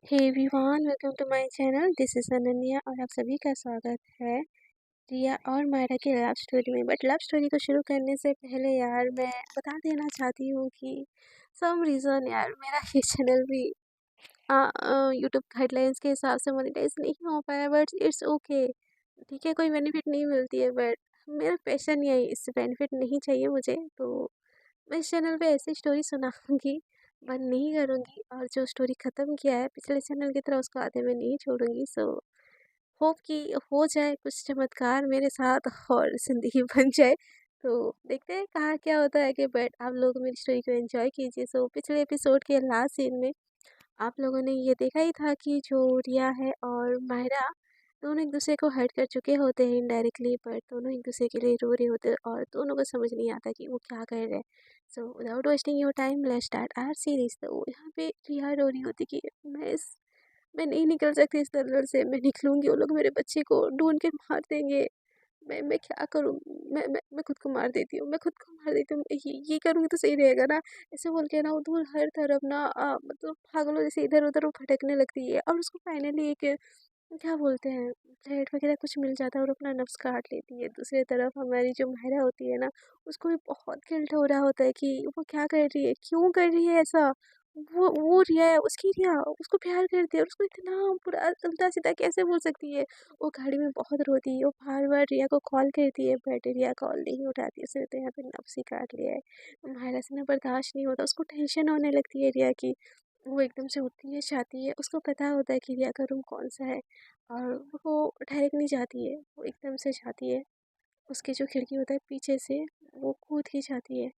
Hey everyone, welcome to my channel. This is Ananya और आप सभी का स्वागत है रिया और मायरा की लव स्टोरी में। बट लव स्टोरी को शुरू करने से पहले यार मैं बता देना चाहती हूँ कि सम रीज़न यार मेरा ये चैनल भी यूट्यूब गाइडलाइंस के हिसाब से मोनेटाइज नहीं हो पाया। बट इट्स ओके, ठीक है, कोई बेनिफिट नहीं मिलती है। बट मेरा पैशन यही, इससे बेनिफिट नहीं चाहिए मुझे, तो मैं इस चैनल पे ऐसी स्टोरी सुनाऊंगी, बंद नहीं करूँगी। और जो स्टोरी ख़त्म किया है पिछले चैनल की तरह, उसको आधे में नहीं छोड़ूंगी। सो होप कि हो जाए कुछ चमत्कार मेरे साथ और ज़िंदगी बन जाए। तो देखते हैं कहाँ क्या होता है। कि बट आप लोग मेरी स्टोरी को एंजॉय कीजिए। सो पिछले एपिसोड के लास्ट सीन में आप लोगों ने ये देखा ही था कि जो रिया है और मायरा दोनों एक दूसरे को हर्ट कर चुके होते हैं इनडायरेक्टली। पर दोनों एक दूसरे के लिए रो रहे होते हैं और दोनों को समझ नहीं आता कि वो क्या कर रहे हैं। So without wasting your time let's start our series. तो यहाँ पे रिया रो रही होती कि मैं नहीं निकल सकती इस दलदल से। मैं निकलूंगी, वो लोग मेरे बच्चे को ढूंढ के मार देंगे। मैं क्या करूँ? मैं खुद को मार देती हूँ, मैं खुद को मार देती हूँ। ये करूँगी तो सही रहेगा ना? ऐसे बोल के ना वो धूल हर तरफ ना मतलब पागलों जैसे इधर उधर वो भटकने लगती है। और उसको फाइनली एक क्या बोलते हैं, ब्लेड वगैरह कुछ मिल जाता है और अपना नफ्स काट लेती है। दूसरी तरफ हमारी जो माहिरा होती है ना, उसको भी बहुत गिल्ट हो रहा होता है कि वो क्या कर रही है, क्यों कर रही है ऐसा। वो रिया है, उसकी रिया उसको प्यार करती है और उसको इतना पूरा उल्टा सीधा कैसे बोल सकती है। वो गाड़ी में बहुत रोती है, वो बार बार रिया को कॉल करती है बट रिया कॉल नहीं उठाती। उसने तो यहाँ पे नफ्स ही काट लिया है। माहिरा से ना बर्दाश्त नहीं होता, उसको टेंशन होने लगती है रिया की। वो एकदम से उठती है, चाहती है, उसको पता होता है कि रिया का रूम कौन सा है। और वो डायरेक्ट नहीं जाती है, वो एकदम से जाती है। उसकी जो खिड़की होता है पीछे से, वो कूद के जाती है।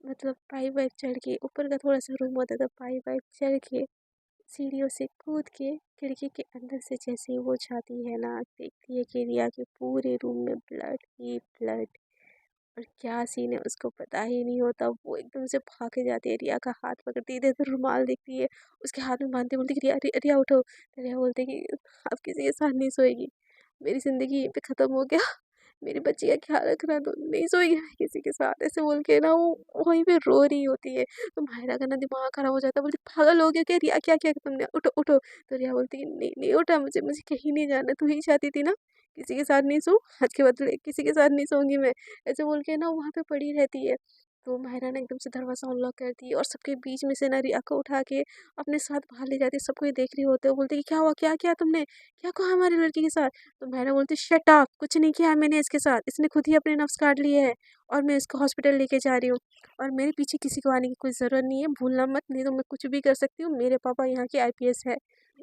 मतलब पाइप वाइप चढ़ के, ऊपर का थोड़ा सा रूम होता है तो पाइप वाइप चढ़ के सीढ़ियों से कूद के खिड़की के अंदर से जैसे ही वो जाती है ना, देखती है कि रिया के पूरे रूम में ब्लड ही ब्लड। और क्या सीन है उसको पता ही नहीं होता। वो एकदम से भाग के जाती है, रिया का हाथ पकड़ती है, इधर उधर रुमाल देखती है, उसके हाथ में बांधती, बोलती कि रिया रिया रिया उठो। तो रिया बोलती है कि अब किसी के साथ नहीं सोएगी, मेरी ज़िंदगी यहीं पे ख़त्म हो गया, मेरी बच्ची का ख्याल रखना, तो नहीं सोएगी मैं किसी के साथ। ऐसे बोल के ना वो वहीं पे रो रही होती है। तो मायरा का ना दिमाग खराब हो जाता है, बोलती पागल हो गया क्या रिया, क्या किया तुमने, उठो उठो। तो रिया बोलती है नहीं नहीं उठा, मुझे मुझे कहीं नहीं जाना, तू ही चाहती थी ना किसी के साथ नहीं सो, आज के बदले किसी के साथ नहीं सोऊंगी मैं। ऐसे बोल के ना वहाँ पे पड़ी रहती है। तो मायरा ने एकदम से दरवाज़ा अनलॉक कर दी और सबके बीच में से ना रिया को उठा के अपने साथ बाहर ले जाती है। सबको ये देख रही होते, वो बोलते कि क्या हुआ, क्या किया तुमने, क्या कहा हमारी लड़की के साथ। तो मायरा बोलती शट अप, कुछ नहीं किया है मैंने इसके साथ, इसने खुद ही अपने नफ्स काट लिए है और मैं इसको हॉस्पिटल लेके जा रही हूँ। और मेरे पीछे किसी को आने की कोई ज़रूरत नहीं है, भूलना मत, नहीं तो मैं कुछ भी कर सकती हूँ, मेरे पापा यहाँ के आईपीएस है।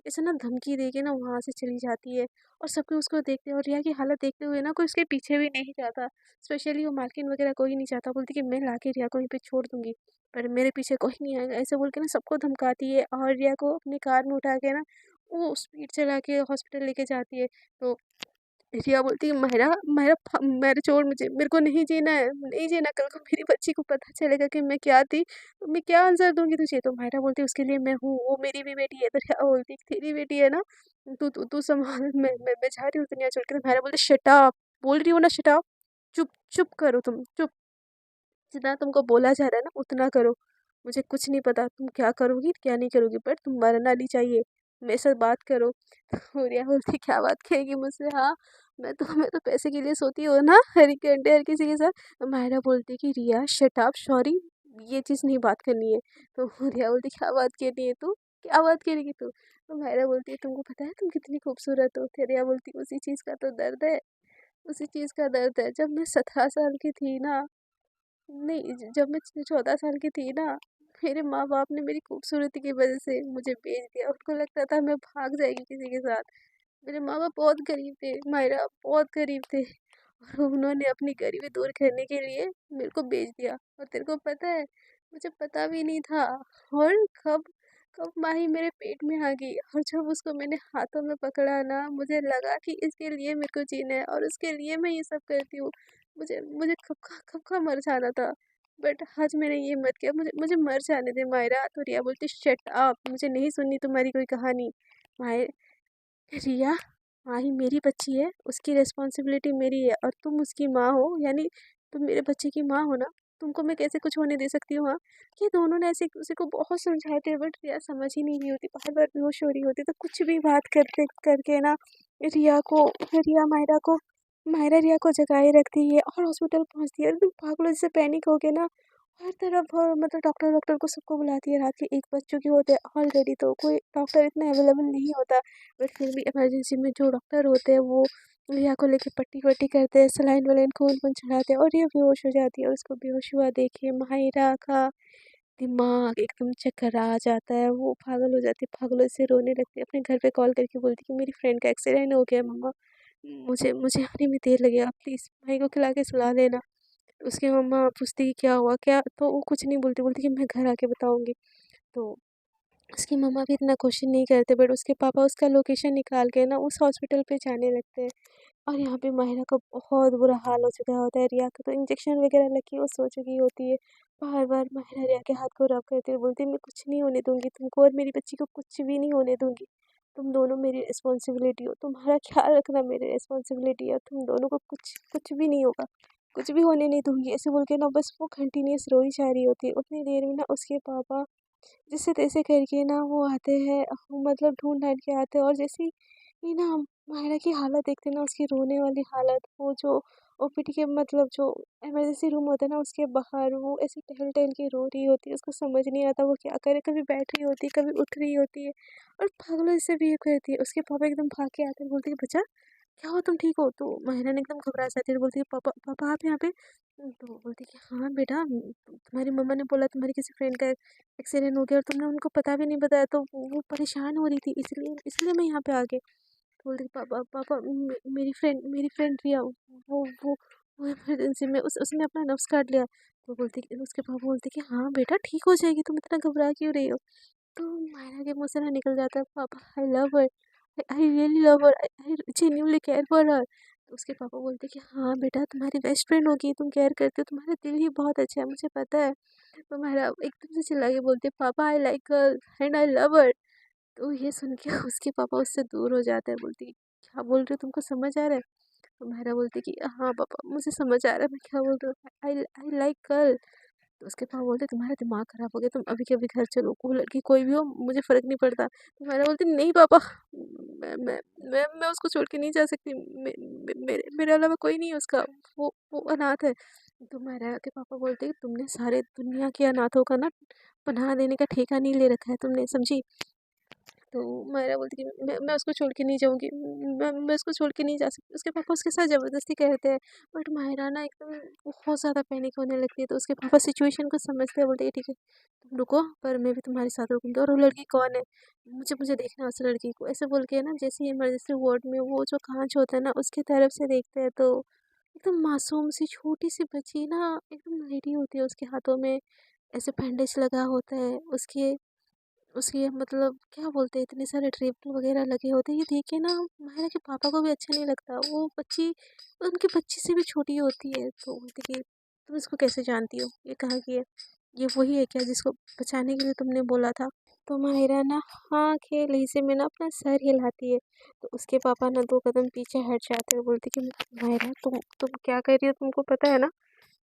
ऐसे ना धमकी दे के ना वहाँ से चली जाती है। और सबके उसको देखते हैं और रिया की हालत देखते हुए ना कोई उसके पीछे भी नहीं जाता। स्पेशली वो मालकिन वगैरह कोई नहीं चाहता, बोलती कि मैं लाके रिया को यहीं पे छोड़ दूंगी, पर मेरे पीछे कोई नहीं आएगा। ऐसे बोल के ना सबको धमकाती है और रिया को अपनी कार में उठा के ना वो स्पीड चला के हॉस्पिटल लेके जाती है। तो रिया बोलती है माहिरा माहिरा मेरे छोड़, मुझे, मेरे को नहीं जीना है, नहीं जीना। कल को मेरी बच्ची को पता चलेगा कि मैं क्या थी, तो मैं क्या आंसर दूंगी तुझे। तो माहिरा बोलती है उसके लिए मैं हूँ, वो मेरी भी बेटी है। तो रिया बोलती है तेरी बेटी है ना, तू तू तू संभाल, मैं जा रही हूँ दुनिया छोड़ के। तो माहिरा बोलती शट अप, बोल रही हूँ ना शट अप, चुप चुप करो तुम, चुप। जितना तुमको बोला जा रहा है ना उतना करो, मुझे कुछ नहीं पता तुम क्या करोगी क्या नहीं करोगी, पर तुम मरना नहीं चाहिए, मेरे साथ बात करो। तो रिया बोलती क्या बात करेगी मुझसे, हाँ मैं तो पैसे के लिए सोती हूँ ना हर एक घंटे हर किसी के साथ। तो मायरा बोलती कि रिया शट अप, सॉरी, ये चीज़ नहीं बात करनी है। तो रिया बोलती क्या बात करनी है तू, क्या बात करेगी तू। तो मायरा बोलती है तुमको पता है तुम कितनी खूबसूरत हो। फिर रिया बोलती उसी चीज़ का तो दर्द है, उसी चीज़ का दर्द है। जब मैं 17 साल की थी ना, नहीं, जब मैं 14 साल की थी ना, मेरे माँ बाप ने मेरी खूबसूरती की वजह से मुझे बेच दिया। उनको लगता था मैं भाग जाएगी किसी के साथ। मेरे माँ बाप बहुत गरीब थे मायरा, बहुत गरीब थे, और उन्होंने अपनी गरीबी दूर करने के लिए मेरे को बेच दिया। और तेरे को पता है, मुझे पता भी नहीं था। और कब कब माही मेरे पेट में आ गई और जब उसको मैंने हाथों में पकड़ा ना, मुझे लगा कि इसके लिए मेरे को जीना है और उसके लिए मैं ये सब करती हूँ। मुझे मुझे कब का मर जाना था, बट आज मैंने ये मत किया। मुझे मुझे मर जाने दे मायरा। तो रिया बोलती शट अप, मुझे नहीं सुननी तुम्हारी कोई कहानी। माय रिया, माही मेरी बच्ची है, उसकी रिस्पॉन्सिबिलिटी मेरी है और तुम उसकी माँ हो, यानी तुम मेरे बच्चे की माँ हो ना। तुमको मैं कैसे कुछ होने दे सकती हूँ, हाँ? ये दोनों ने ऐसे एक-दूसरे को बहुत समझाते हैं बट रिया समझ ही नहीं रही होती, बार-बार बेहोश हो रही होती है। तो कुछ भी बात करते करके ना रिया को रिया मायरा रिया को जगाए रखती है और हॉस्पिटल पहुँचती है। एकदम पागलों जैसे पैनिक हो के ना हर तरफ मतलब डॉक्टर वॉक्टर को सबको बुलाती है। रात के 1 बज चुके होते हैं ऑलरेडी, तो कोई डॉक्टर इतना अवेलेबल नहीं होता। बट फिर भी इमरजेंसी में जो डॉक्टर होते हैं वो रिया को लेके पट्टी-वट्टी करते हैं, सलाइन वलाइन खून-वून चढ़ाते हैं और ये बेहोश हो जाती है। और उसको बेहोश हुआ देख के माहिरा का दिमाग एकदम चकरा जाता है, वो पागल हो जाती है, पागलों से रोने लगती है। अपने घर पे कॉल करके बोलती है कि मेरी फ्रेंड का एक्सीडेंट हो गया मम्मा, मुझे मुझे आने में देर लगेगा, प्लीज़ भाई को खिला के सुला देना। उसकी मम्मा पूछती कि क्या हुआ क्या, तो वो कुछ नहीं बोलती, बोलती कि मैं घर आके बताऊँगी। तो उसकी मम्मा भी इतना क्वेश्चन नहीं करते बट उसके पापा उसका लोकेशन निकाल के ना उस हॉस्पिटल पे जाने लगते हैं। और यहाँ पे माहिरा का बहुत बुरा हाल हो चुका होता है। रिया को तो इंजेक्शन वगैरह लग के वो सो चुकी होती है। बार-बार माहिरा रिया के हाथ को रब करते हुए बोलती है मैं कुछ नहीं होने दूँगी तुमको और मेरी बच्ची को कुछ भी नहीं होने दूँगी। तुम दोनों मेरी रिस्पॉन्सिबिलिटी हो, तुम्हारा ख़्याल रखना मेरी रिस्पॉन्सिबिलिटी है, तुम दोनों को कुछ कुछ भी नहीं होगा, कुछ भी होने नहीं दूँगी। ऐसे बोल के ना बस वो कंटिन्यूअस रोई जा रही होती है। उतनी देर में ना उसके पापा जैसे तैसे करके ना वो आते हैं, मतलब ढूँढ-ढाँड के आते हैं और जैसे ही ना माहिरा की हालत देखते हैं ना, उसकी रोने वाली हालत, वो जो ओपीडी के मतलब जो इमरजेंसी रूम होता है ना उसके बाहर वो ऐसे टहल-टहल के रो रही होती है। उसको समझ नहीं आता वो क्या करे, कभी बैठ रही होती है, कभी उठ रही होती है और पागलों जैसे बिहेव करती है। उसके पापा एकदम भाग के आते हैं, बोलते हैं बच्चा क्या हुआ, तुम ठीक हो? तो माहिरा ने एकदम घबरा जाती है और बोलती है पापा पापा आप यहाँ पे? तो बोलती है कि हाँ बेटा, तुम्हारी मम्मा ने बोला तुम्हारी किसी फ्रेंड का एक्सीडेंट हो गया और तुमने उनको पता भी नहीं बताया, तो वो परेशान हो रही थी इसलिए इसलिए मैं यहाँ पे आ गई। तो बोलती है पापा पापा मेरी फ्रेंड रिया वो वो इमरजेंसी में उसने अपना नफ्स काट लिया। तो बोलती उसके पापा बोलते कि हाँ बेटा ठीक हो जाएगी, तुम इतना घबरा क्यों रही हो? तो मायरा के मुँह से ना निकल जाता है पापा I love her, I really love her, I genuinely care for her. तो उसके पापा बोलते कि हाँ बेटा तुम्हारी बेस्ट फ्रेंड होगी, तुम केयर करते हो, तुम्हारा दिल ही बहुत अच्छा है मुझे पता है। तो मायरा एकदम से चिल्ला के बोलती है पापा I like her and I love हर। तो ये सुन के उसके पापा उससे दूर हो जाते हैं, बोलती क्या बोल रहे हो, तुमको समझ आ रहा है? तो मायरा बोलती कि हाँ पापा मुझे समझ आ रहा है मैं क्या बोल रही हूँ, आई आई लाइक गर्ल। तो उसके पापा बोलते तुम्हारा दिमाग खराब हो गया, तुम अभी के अभी घर चलो, वो लड़की कोई भी हो मुझे फ़र्क नहीं पड़ता। तो मैंने बोलती नहीं पापा, मैं उसको छोड़ के नहीं जा सकती, मेरे अलावा कोई नहीं है उसका, वो अनाथ है। तो मेरा के पापा बोलते तुमने सारे दुनिया के अनाथों का ना पनाह देने का ठेका नहीं ले रखा है तुमने, समझी? तो मायरा बोलती कि मैं उसको छोड़ के नहीं जाऊँगी, मैं उसको छोड़ के नहीं जा सकती। उसके पापा उसके साथ ज़बरदस्ती करते हैं बट मायरा ना एकदम बहुत ज़्यादा पैनिक होने लगती है। तो उसके पापा सिचुएशन को समझते हैं, बोलते हैं ठीक है तुम रुको पर मैं भी तुम्हारे साथ रुकूंगी। और वो लड़की कौन है, मुझे मुझे देखना है उस लड़की को, ऐसे बोल के ना जैसे ही इमरजेंसी वार्ड में वो जो कांच होता है ना उसकी तरफ से देखते हैं तो एकदम मासूम सी छोटी सी बच्ची ना एकदम लेटी होती है, उसके हाथों में ऐसे बैंडेज लगा होता है, उसके उसके मतलब क्या बोलते हैं इतने सारे ड्रिप वगैरह लगे होते हैं। ये देख के ना माहिरा के पापा को भी अच्छा नहीं लगता। वो बच्ची उनकी बच्ची से भी छोटी होती है। तो बोलते कि तुम इसको कैसे जानती हो, ये कहाँ की है, ये वही है क्या जिसको बचाने के लिए तुमने बोला था? तो माहिरा ना हाँ खेल ही से में ना अपना सर हिलाती है। तो उसके पापा ना 2 कदम पीछे हट जाते हैं, बोलते कि माहिरा तुम क्या कर रही हो, तुमको पता है ना?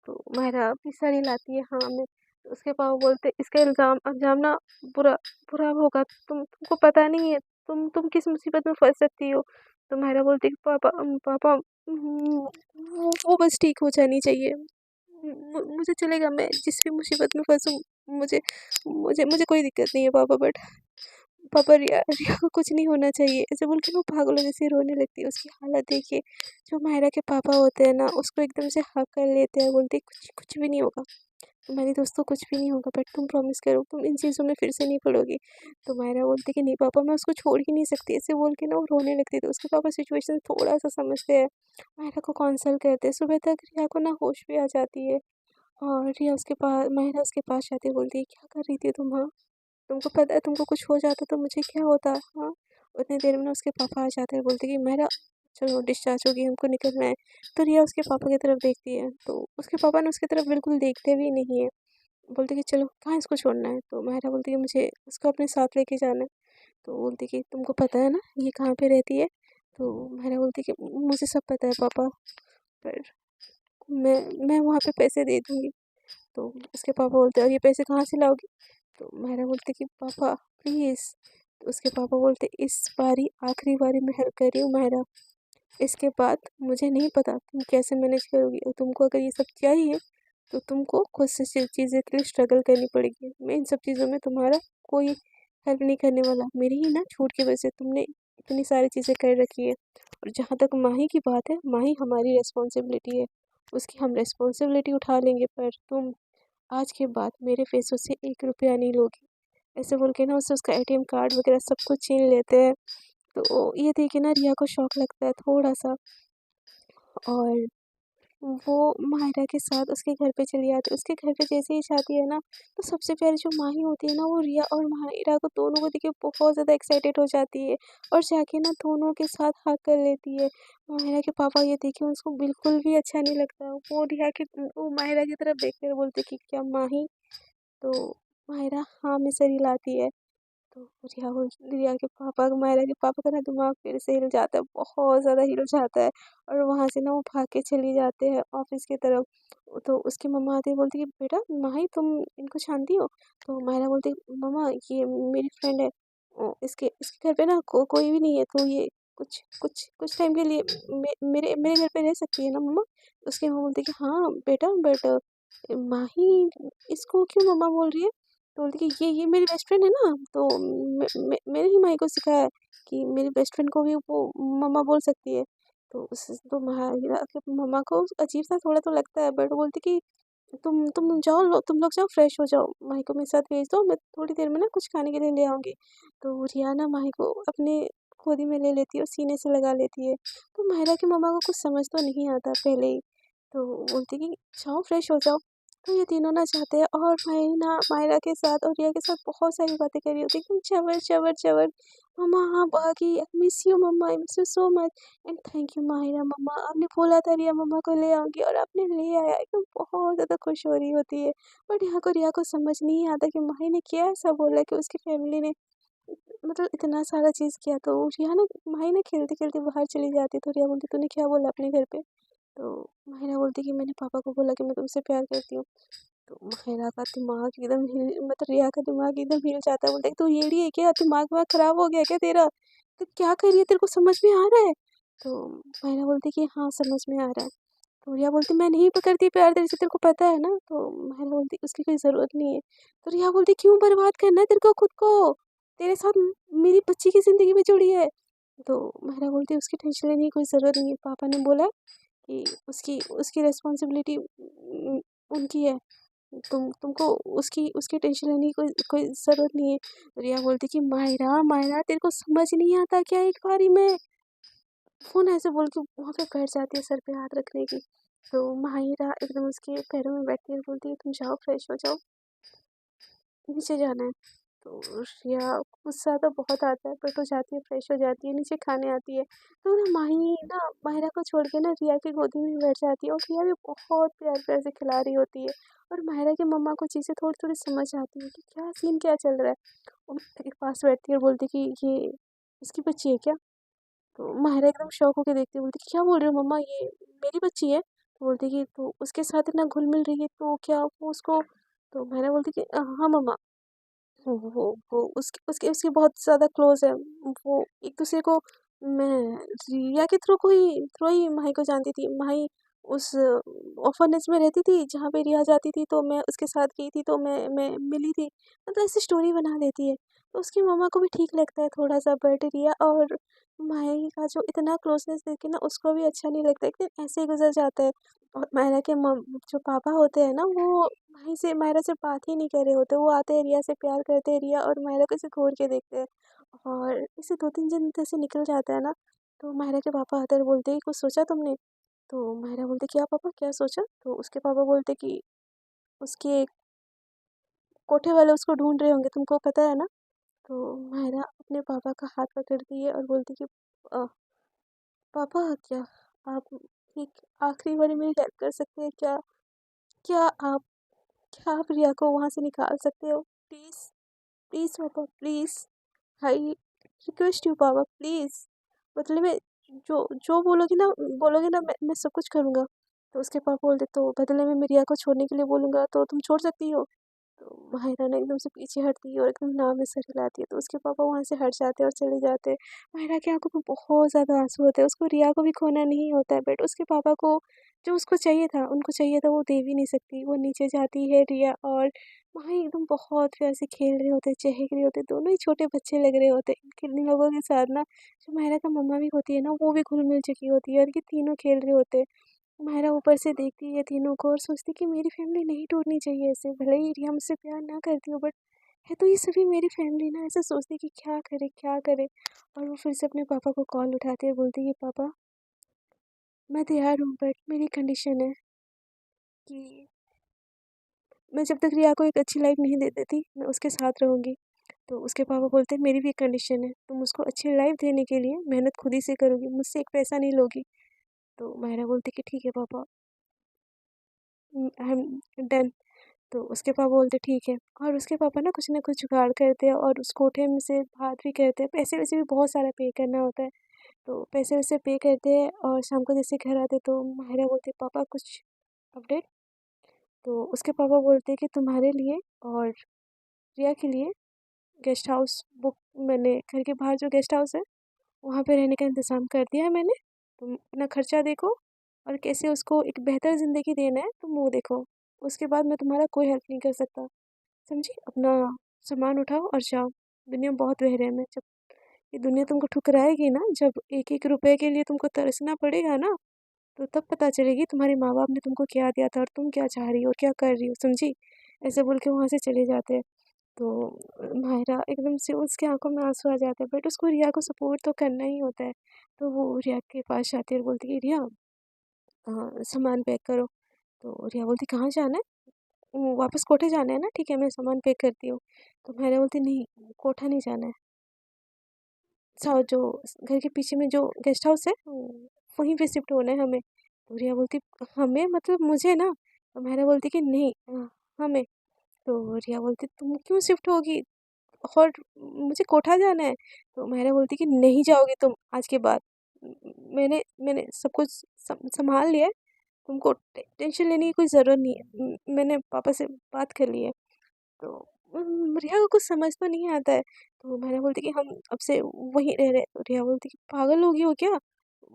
तो माहिरा अपनी सर हिलाती है हाँ मैं। तो उसके पापा बोलते इसका इल्ज़ाम अंजाम ना बुरा बुरा होगा, तुमको पता नहीं है तुम किस मुसीबत में फंस सकती हो। तो माहिरा बोलती कि पापा पापा वो बस ठीक हो जानी चाहिए, मुझे चलेगा, मैं जिस भी मुसीबत में फंसूँ मुझे मुझे मुझे कोई दिक्कत नहीं है पापा, बट पापा रिया रिया को कुछ नहीं होना चाहिए। ऐसे बोल के वो पागलों जैसे रोने लगती है। उसकी हालत देखिए, जो मायरा के पापा होते हैं ना उसको एकदम से हक कर लेते हैं, बोलते कुछ कुछ भी नहीं होगा तुम्हारी दोस्तों, कुछ भी नहीं होगा, बट तुम प्रॉमिस करो तुम इन चीज़ों में फिर से नहीं पड़ोगी। तो मायरा बोलती कि नहीं पापा मैं उसको छोड़ ही नहीं सकती, ऐसे बोल के ना वो रोने लगती है। तो उसके पापा सिचुएशन थोड़ा सा समझते हैं, मायरा को कॉन्सल करते हैं। सुबह तक रिया को ना होश भी आ जाती है और रिया उसके पास मायरा उसके पास जाती है, बोलती है क्या कर रही थी तुम, हाँ तुमको पता है तुमको कुछ हो जाता तो मुझे क्या होता, हाँ? उतनी देर में ना उसके पापा आ जाते हैं, बोलते कि मेरा चलो डिस्चार्ज होगी हमको निकलना है। तो रिया उसके पापा की तरफ देखती है तो उसके पापा ना उसकी तरफ बिल्कुल देखते भी नहीं है, बोलते कि चलो कहाँ इसको छोड़ना है। तो माहिरा बोलती है मुझे उसको अपने साथ लेके जाना है। तो बोलती कि तुमको पता है ना ये कहाँ पे रहती है? तो माहिरा बोलती कि मुझे सब पता है पापा, पर मैं वहाँ पे पैसे दे दूँगी। तो उसके पापा बोलते और ये पैसे कहाँ से लाओगी? तो मायरा बोलती कि पापा प्लीज़। तो उसके पापा बोलते इस बारी आखिरी बारी मैं हेल्प कर रही हूँ मायरा, इसके बाद मुझे नहीं पता तुम कैसे मैनेज करोगी, और तुमको अगर ये सब चाहिए तो तुमको खुद से चीज़ें के लिए स्ट्रगल करनी पड़ेगी। मैं इन सब चीज़ों में तुम्हारा कोई हेल्प नहीं करने वाला। मेरी ही ना छूट की वजह से तुमने इतनी सारी चीज़ें कर रखी है। और जहाँ तक माही की बात है, माही हमारी रिस्पॉन्सिबिलिटी है, उसकी हम रिस्पॉन्सिबिलिटी उठा लेंगे, पर तुम आज के बाद मेरे पैसों से 1 रुपया नहीं लोगी। ऐसे बोल के ना उससे उसका एटीएम कार्ड वगैरह सब कुछ छीन लेते हैं। तो ये देख के ना रिया को शौक लगता है थोड़ा सा, और वो माहिरा के साथ उसके घर पे चली जाती है। उसके घर पे जैसे ही जाती है ना, तो सबसे पहले जो माही होती है ना, वो रिया और माहिरा को दोनों को देख के बहुत ज़्यादा एक्साइटेड हो जाती है, और जाके ना दोनों के साथ हग कर लेती है। माहिरा के पापा ये देखे उसको बिल्कुल भी अच्छा नहीं लगता। वो माहिरा की तरफ देख कर बोलते कि क्या माही? तो माहिरा हाँ में सर हिलाती है। तो रिया के पापा, मायरा के पापा का ना दिमाग फिर से हिल जाता है, बहुत ज़्यादा हिल जाता है। और वहाँ से ना वो भाग के चली जाते हैं ऑफिस की तरफ। तो उसकी मम्मा आती है, बोलती है बेटा माही तुम इनको जानती हो? तो मायरा बोलती है मम्मा ये मेरी फ्रेंड है, इसके इसके घर पे ना कोई भी नहीं है, तो ये कुछ टाइम के लिए मेरे मेरे घर पे रह सकती है ना मम्मा? उसकी मम्मा बोलती है कि हाँ बेटा, बट माही इसको क्यों मम्मा बोल रही है? तो बोलती कि ये मेरी बेस्ट फ्रेंड है ना, तो मैंने ही माही को सिखाया है कि मेरी बेस्ट फ्रेंड को भी वो मम्मा बोल सकती है। तो माहिरा के मम्मा को अजीब सा थोड़ा तो लगता है, बट बोलती कि तुम लोग जाओ फ्रेश हो जाओ, माही को मेरे साथ भेज दो, मैं थोड़ी देर में ना कुछ खाने के लिए ले आऊँगी। तो रिया माही को अपने गोदी में ले लेती है और सीने से लगा लेती है। तो माहिरा की मम्मा को कुछ समझ तो नहीं आता पहले ही, तो बोलती कि जाओ फ्रेश हो जाओ। तो ये तीनों ना जाते हैं, और माही ना माहिरा के साथ और रिया के साथ बहुत सारी बातें कर रही होती है, एकदम चवर चवर चवर। मम्मा हाँ भागी, आई मिस यू मम्मा, I miss you so much, and thank you Mahira मम्मा, आपने बोला था रिया मम्मा को ले आऊंगी और आपने ले आया। एकदम बहुत ज़्यादा खुश हो रही होती है। बट यहाँ को रिया को समझ नहीं आता कि माही ने क्या ऐसा बोला कि उसकी फैमिली ने मतलब इतना सारा चीज़ किया। तो रिया ना माही ना खेलते खेलते बाहर चली जाती, तो रिया बोलती तूने क्या बोला अपने घर पे? तो माहिरा बोलती कि मैंने पापा को बोला कि मैं तुमसे प्यार करती हूँ। तो माहिरा का दिमाग एकदम हिल मतलब रिया का दिमाग एकदम हिल जाता है। बोलता है तू येड़ी है क्या? दिमाग वाग खराब हो गया क्या तेरा? तू क्या कर रही है? तेरे को समझ में आ रहा है? तो माहिरा बोलती कि हाँ समझ में आ रहा है। तो रिया बोलती मैं नहीं करती प्यार तेरे से, तेरे को पता है ना? तो माहिरा बोलती उसकी कोई ज़रूरत नहीं है। तो रिया बोलती क्यों बर्बाद करना है तेरे को खुद को? तेरे साथ मेरी बच्ची की ज़िंदगी भी जुड़ी है। तो माहिरा बोलती उसकी टेंशन लेने की कोई ज़रूरत नहीं है। पापा ने बोला कि उसकी उसकी रिस्पॉन्सिबिलिटी उनकी है। तुमको उसकी उसकी टेंशन लेने की कोई कोई ज़रूरत नहीं है। रिया बोलती कि माहिरा माहिरा तेरे को समझ नहीं आता क्या एक बारी में? फ़ोन ऐसे बोल के वहाँ पे बैठ जाती है सर पे हाथ रखने की। तो माहिरा एकदम उसके पैरों में बैठती है और बोलती है तुम जाओ फ्रेश हो जाओ, नीचे जाना है। तो रिया गुस्सा तो बहुत आता है, बट वो जाती है फ्रेश हो जाती है, नीचे खाने आती है। तो ना माही ना माहिरा को छोड़ के ना रिया की गोदी में बैठ जाती है, और रिया भी बहुत प्यार प्यार से खिला रही होती है। और माहिरा की मम्मा को चीज़ें थोड़ी थोड़ी समझ आती है कि क्या सीन क्या चल रहा है। वो एक पास बैठती है और बोलती कि ये इसकी बच्ची है क्या? तो माहिरा एकदम शॉक होकर देखती है, बोलती कि क्या बोल रही हो मम्मा, ये मेरी बच्ची है? तो बोलती कि तो उसके साथ इतना घुल मिल रही है, तो क्या वो उसको? तो माहिरा बोलती कि हाँ मम्मा, वो उसकी उसकी उसकी बहुत ज़्यादा क्लोज़ है। वो एक दूसरे को मैं रिया के थ्रू ही माही को जानती थी। माही उस ऑर्फनेज में रहती थी जहाँ पे रिया जाती थी, तो मैं उसके साथ गई थी, तो मैं मिली थी। मतलब ऐसी स्टोरी बना देती है। तो उसकी मम्मा को भी ठीक लगता है थोड़ा-सा, बट रिया और माही का जो इतना क्लोज़नेस देख के ना उसको भी अच्छा नहीं लगता, एक दिन ऐसे ही गुज़र जाता है। और मायरा के जो पापा होते हैं ना, वो माही से मायरा से बात ही नहीं कर रहे होते। वो आते हैं, रिया से प्यार करते हैं, रिया और मायरा को ऐसे घूर के देखते हैं, और ऐसे 2-3 दिन जैसे निकल जाता है ना, तो मायरा के पापा आते हैं और बोलते हैं कुछ सोचा तुमने? तो मायरा बोलती क्या पापा क्या सोचा? तो उसके पापा बोलते कि उसके कोठे वाले उसको ढूंढ रहे होंगे, तुमको पता है ना? तो मायरा अपने पापा का हाथ पकड़ती है और बोलती कि "अ, पापा क्या आप एक आखिरी बारी मेरी हेल्प कर सकते हैं क्या? क्या आप क्या आप रिया को वहाँ से निकाल सकते हो प्लीज़? प्लीज़ पापा प्लीज़, आई रिक्वेस्ट यू पापा प्लीज़। मतलब मैं जो जो बोलोगे ना मैं सब कुछ करूँगा। तो उसके पापा बोलते तो बदले में मैं रिया को छोड़ने के लिए बोलूँगा तो तुम छोड़ सकती हो। तो माहिरा ना एकदम से पीछे हटती है और एकदम नाव में सर हिलाती है, तो उसके पापा वहाँ से हट जाते हैं और चले जाते हैं। माहिरा की आंखों में बहुत ज़्यादा आंसू होते हैं, उसको रिया को भी खोना नहीं होता है, बट उसके पापा को जो उसको चाहिए था, उनको चाहिए था, वो दे भी नहीं सकती। वो नीचे जाती है रिया, और वहाँ एकदम बहुत प्यार से खेल रहे होते, चहक रहे होते, दोनों ही छोटे बच्चे लग रहे होते। इन लोगों के साथ ना जो माहिरा का मम्मा भी होती है ना, वो भी घुल मिल चुकी होती है, और ये तीनों खेल रहे होते हैं। माहिरा ऊपर से देखती है तीनों को और सोचती कि मेरी फैमिली नहीं टूटनी चाहिए ऐसे, भले ही रिया मुझसे प्यार ना करती हो, बट है तो ये सभी मेरी फैमिली ना। ऐसा सोचती कि क्या करे क्या करे। और वो फिर से अपने पापा को कॉल उठाती है, बोलती है पापा मैं तैयार हूँ, बट मेरी कंडीशन है कि मैं जब तक रिया को एक अच्छी लाइफ नहीं दे देती मैं उसके साथ रहूँगी। तो उसके पापा बोलते हैं मेरी भी एक कंडीशन है, तुम उसको अच्छी लाइफ देने के लिए मेहनत खुद ही से करोगी, मुझसे एक पैसा नहीं लोगी। तो माहिरा बोलती कि ठीक है पापा, आई एम डन। तो उसके पापा बोलते ठीक है, और उसके पापा ना कुछ जुगाड़ करते हैं और उस कोठे में से बात भी करते हैं। पैसे वैसे भी बहुत सारा पे करना होता है, तो पैसे वैसे पे करते हैं, और शाम को जैसे घर आते तो माहिरा बोलती पापा कुछ अपडेट। तो उसके पापा बोलते कि तुम्हारे लिए और रिया के लिए गेस्ट हाउस बुक, मैंने घर के बाहर जो गेस्ट हाउस है वहाँ पे रहने का इंतज़ाम कर दिया है मैंने। तुम अपना खर्चा देखो, और कैसे उसको एक बेहतर ज़िंदगी देना है तुम वो देखो। उसके बाद मैं तुम्हारा कोई हेल्प नहीं कर सकता, समझी? अपना सामान उठाओ और जाओ, दुनिया बहुत बहरे में। जब ये दुनिया तुमको ठुकराएगी ना, जब एक एक रुपए के लिए तुमको तरसना पड़ेगा ना, तो तब पता चलेगी तुम्हारे माँ बाप ने तुमको क्या दिया था और तुम क्या चाह रही हो और क्या कर रही हो, समझी? ऐसे बोल के वहाँ से चले जाते हैं। तो माहिरा एकदम से उसके आंखों में आंसू आ जाते हैं, बट उसको रिया को सपोर्ट तो करना ही होता है। तो वो रिया के पास जाती है और बोलती है रिया सामान पैक करो। तो रिया बोलती कहाँ जाना है? वापस कोठे जाना है ना, ठीक है मैं सामान पैक करती हूँ। तो माहिरा बोलती नहीं, कोठा नहीं जाना है, जो घर के पीछे में जो गेस्ट हाउस है वहीं पे शिफ्ट होना है हमें। तो रिया बोलती हमें मतलब मुझे ना? तो माहिरा बोलती कि नहीं हमें। तो रिया बोलती तुम क्यों शिफ्ट होगी, और मुझे कोठा जाना है। तो माहिरा बोलती कि नहीं जाओगी तुम आज के बाद, मैंने मैंने सब कुछ संभाल लिया है, तुमको टेंशन लेने की कोई ज़रूरत नहीं है, मैंने पापा से बात कर ली है। तो रिया को कुछ समझ तो नहीं आता है। तो मैंने बोलती कि हम अब से वहीं रह रहे हैं। तो रिया बोलती कि पागल हो गई हो क्या,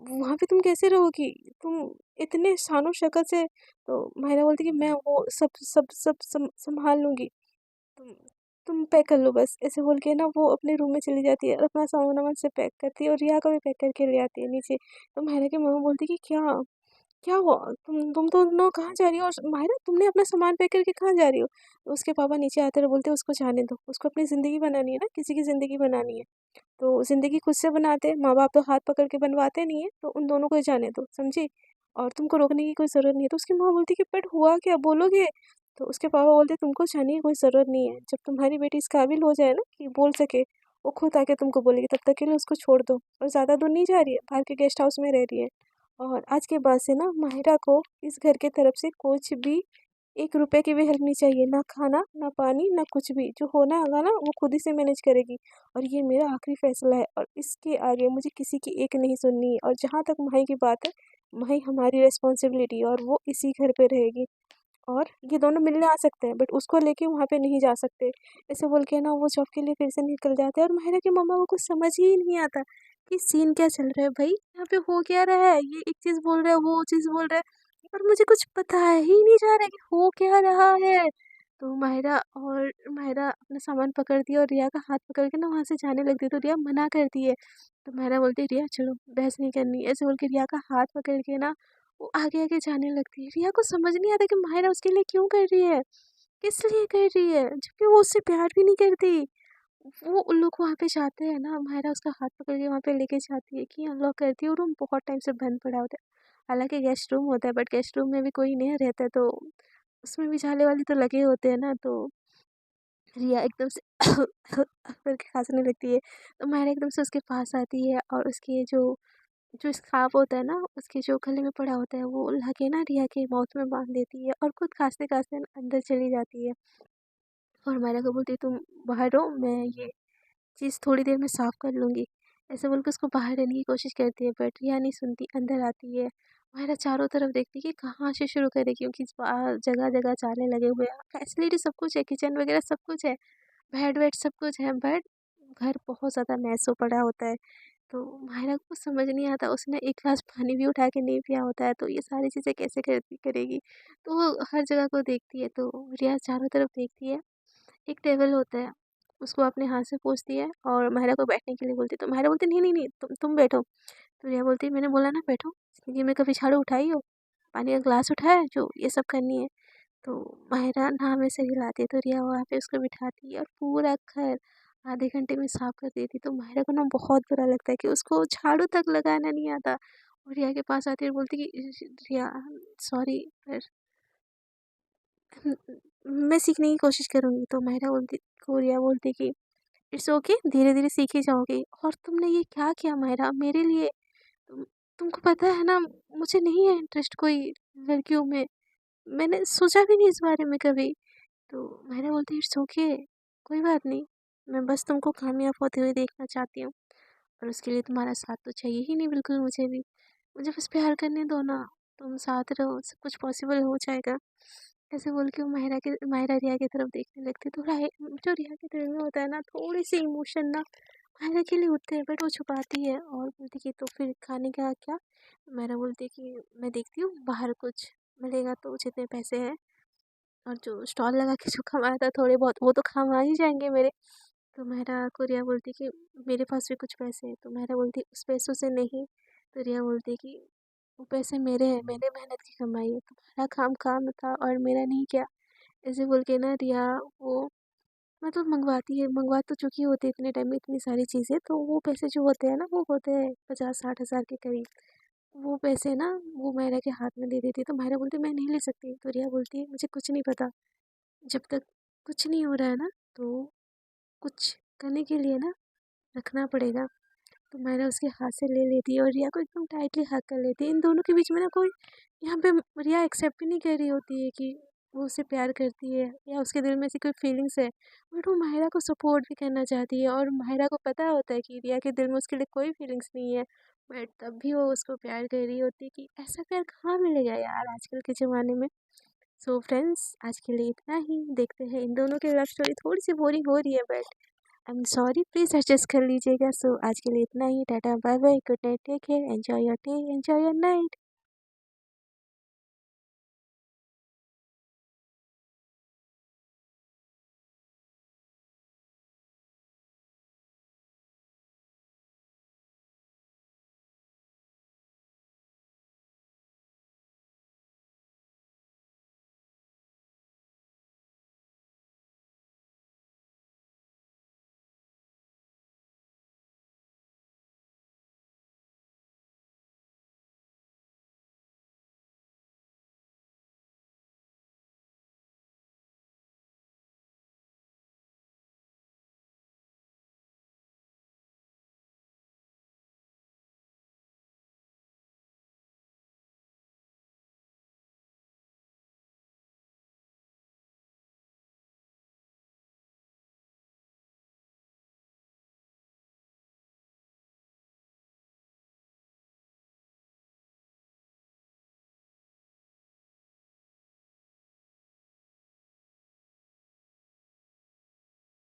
वहाँ पे तुम कैसे रहोगी, तुम इतने शानो शक्ल से। तो माहिरा बोलती कि मैं वो सब सब सब संभाल लूँगी, तुम तुम पैक कर लो बस, ऐसे बोल के ना वो अपने रूम में चली जाती है और अपना सामान वामान से पैक करती है और रिया को भी पैक करके ले आती है नीचे। तो माहिरा की मम्मा बोलती कि क्या क्या हुआ, तुम दोनों कहाँ जा रही हो, और माहिरा तुमने अपना सामान पैक करके कहाँ जा रही हो? तो उसके पापा नीचे आते रहे, बोलते उसको जाने दो, उसको अपनी ज़िंदगी बनानी है ना, किसी की ज़िंदगी बनानी है तो ज़िंदगी खुद से बनाते हैं, माँ बाप तो हाथ पकड़ के बनवाते नहीं है, तो उन दोनों को ही जाने दो, समझी? और तुमको रोकने की कोई ज़रूरत नहीं है। तो उसकी माँ बोलती कि बट हुआ क्या, बोलोगे? तो उसके पापा बोलते तुमको जाने की कोई ज़रूरत नहीं है, जब तुम्हारी बेटी इस काबिल हो जाए ना कि बोल सके, वो खुद आके तुमको बोलेगी, तब तक के लिए उसको छोड़ दो। और ज़्यादा दूर नहीं जा रही है, बाहर के गेस्ट हाउस में रह रही है। और आज के बाद से ना माहिरा को इस घर के तरफ से कुछ भी, एक रुपए की भी हेल्प नहीं चाहिए, ना खाना ना पानी ना कुछ भी, जो होना होगा ना वो खुद ही से मैनेज करेगी। और ये मेरा आखिरी फैसला है, और इसके आगे मुझे किसी की एक नहीं सुननी है। और जहाँ तक माही की बात है, माही हमारी रिस्पॉन्सिबिलिटी है और वो इसी घर पे रहेगी। और ये दोनों मिलने आ सकते हैं, बट उसको लेके वहाँ पे नहीं जा सकते। ऐसे बोल के ना वो जॉब के लिए फिर से निकल जाते हैं, और माहिरा की मम्मा को कुछ समझ ही नहीं आता कि सीन क्या चल रहा है भाई, यहाँ पे हो क्या रहा है, ये एक चीज़ बोल रहा है वो चीज़ बोल रहा है, और मुझे कुछ पता ही नहीं जा रहा है कि हो क्या रहा है। तो माहिरा अपना सामान पकड़ती है और रिया का हाथ पकड़ के ना वहाँ से जाने लगती है, तो रिया मना करती है। तो माहिरा बोलती है रिया चलो बहस नहीं करनी, ऐसे बोल के रिया का हाथ पकड़ के ना वो आगे आगे जाने लगती है। रिया को समझ नहीं आता कि माहिरा उसके लिए क्यों कर रही है, किस लिए कर रही है, जबकि वो उससे प्यार भी नहीं करती। वो उन लोग वहाँ पे जाते हैं ना, माहिरा उसका हाथ पकड़ के वहाँ पे लेके जाती है कि अनलॉक करती है, और रूम बहुत टाइम से बंद पड़ा होता है। हालांकि गेस्ट रूम होता है, बट गेस्ट रूम में भी कोई नहीं रहता है, तो उसमें भी जाले वाले तो लगे होते हैं ना। तो रिया एकदम से करके खांसने लगती है। तो माहिरा एकदम से उसके पास आती है और उसके जो जो स्कार्फ होता है ना, उसके जो गले में पड़ा होता है वो ला के ना रिया के माउथ में बांध देती है, और खुद खांसते खांसते अंदर चली जाती है। और मायरा को बोलती है तुम बाहर रहो, मैं ये चीज़ थोड़ी देर में साफ़ कर लूँगी। ऐसे बोल के उसको बाहर रहने की कोशिश करती है, बट रिया नहीं सुनती, अंदर आती है। मायरा चारों तरफ देखती है कि कहाँ से शुरू करे, क्योंकि जगह जगह जाले लगे हुए हैं, फैसिलिटी सब कुछ है, किचन वगैरह सब कुछ है, बेड वेड सब कुछ है, बट घर बहुत ज़्यादा मैस हो पड़ा होता है। तो मायरा को समझ नहीं आता, उसने एक ग्लास पानी भी उठा के नहीं पिया होता है, तो ये सारी चीज़ें कैसे करेगी। तो वो हर जगह को देखती है, तो रिया चारों तरफ देखती है। एक टेबल होता है, उसको अपने हाथ से पोंछती है और माहिरा को बैठने के लिए बोलती है, तो माहिरा बोलती है, नहीं नहीं नहीं, तुम बैठो। तो रिया बोलती है, मैंने बोला ना बैठो, ज़िंदगी में कभी झाड़ू उठाई हो, पानी का ग्लास उठाया है जो ये सब करनी है। तो माहिरा ना में से हिलाती है, तो रिया वहाँ पे उसको बिठाती है और पूरा घर आधे घंटे में साफ कर देती है। तो माहिरा को ना बहुत बुरा लगता है कि उसको झाड़ू तक लगाना नहीं आता, और रिया के पास आती है और बोलती कि रिया, सॉरी, पर मैं सीखने की कोशिश करूँगी। तो माहिरा बोलती, को रिया बोलती कि इट्स ओके, धीरे धीरे सीख ही जाओगे। और तुमने ये क्या किया माहिरा मेरे लिए, तुमको पता है ना, मुझे नहीं है इंटरेस्ट कोई लड़कियों में, मैंने सोचा भी नहीं इस बारे में कभी। तो माहिरा बोलती, इट्स ओके, कोई बात नहीं, मैं बस तुमको कामयाब होते हुए देखना चाहती हूँ, और उसके लिए तुम्हारा साथ तो चाहिए ही नहीं बिल्कुल मुझे भी, मुझे बस प्यार करने दो ना, तुम साथ रहो, सब कुछ पॉसिबल हो जाएगा। ऐसे बोल के वो माहिरा रिया की तरफ देखने लगती है। तो जो रिया के दिल में होता है ना, थोड़ी सी इमोशन ना माहिरा के लिए उठते हैं, बट वो छुपाती है और बोलती कि तो फिर खाने का क्या। माहिरा बोलती है कि मैं देखती हूँ बाहर कुछ मिलेगा, तो जितने पैसे हैं और जो स्टॉल लगा के जो कमाया था थोड़े बहुत, वो तो काम आ ही जाएंगे मेरे। तो माहिरा को रिया बोलती कि मेरे पास भी कुछ पैसे हैं। तो माहिरा बोलती, उस पैसों से नहीं। तो रिया बोलती कि वो पैसे मेरे हैं, मैंने मेहनत की कमाई है, तुम्हारा काम काम था और मेरा नहीं क्या। ऐसे बोल के ना रिया वो मतलब मंगवाती है, मंगवा तो चुकी होती है इतने टाइम में इतनी सारी चीज़ें, तो वो पैसे जो होते हैं ना, वो होते हैं 50-60 हज़ार के करीब। वो पैसे ना वो मायरा के हाथ में दे देती है। तो मायरा बोलती है, मैं नहीं ले सकती। तो रिया बोलती है, मुझे कुछ नहीं पता, जब तक कुछ नहीं हो रहा है ना, तो कुछ करने के लिए ना रखना पड़ेगा। तो मायरा उसके हाथ से ले लेती है और रिया को एकदम टाइटली हग कर लेती है। इन दोनों के बीच में ना कोई यहाँ पे रिया एक्सेप्ट ही नहीं कर रही होती है कि वो उससे प्यार करती है या उसके दिल में ऐसी कोई फीलिंग्स है, बट वो माहिरा को सपोर्ट भी करना चाहती है, और माहिरा को पता होता है कि रिया के दिल में उसके लिए कोई फीलिंग्स नहीं है, बट तब भी वो उसको प्यार कर रही होती है। कि ऐसा प्यार कहाँ मिलेगा यार आजकल के ज़माने में। सो फ्रेंड्स, आज के लिए इतना ही। देखते हैं, इन दोनों की लव स्टोरी थोड़ी सी बोरिंग हो रही है, but I am sorry, please adjust कर लीजिएगा। सो आज के लिए इतना ही। Tata bye bye, good night, take care, enjoy your day, enjoy your night.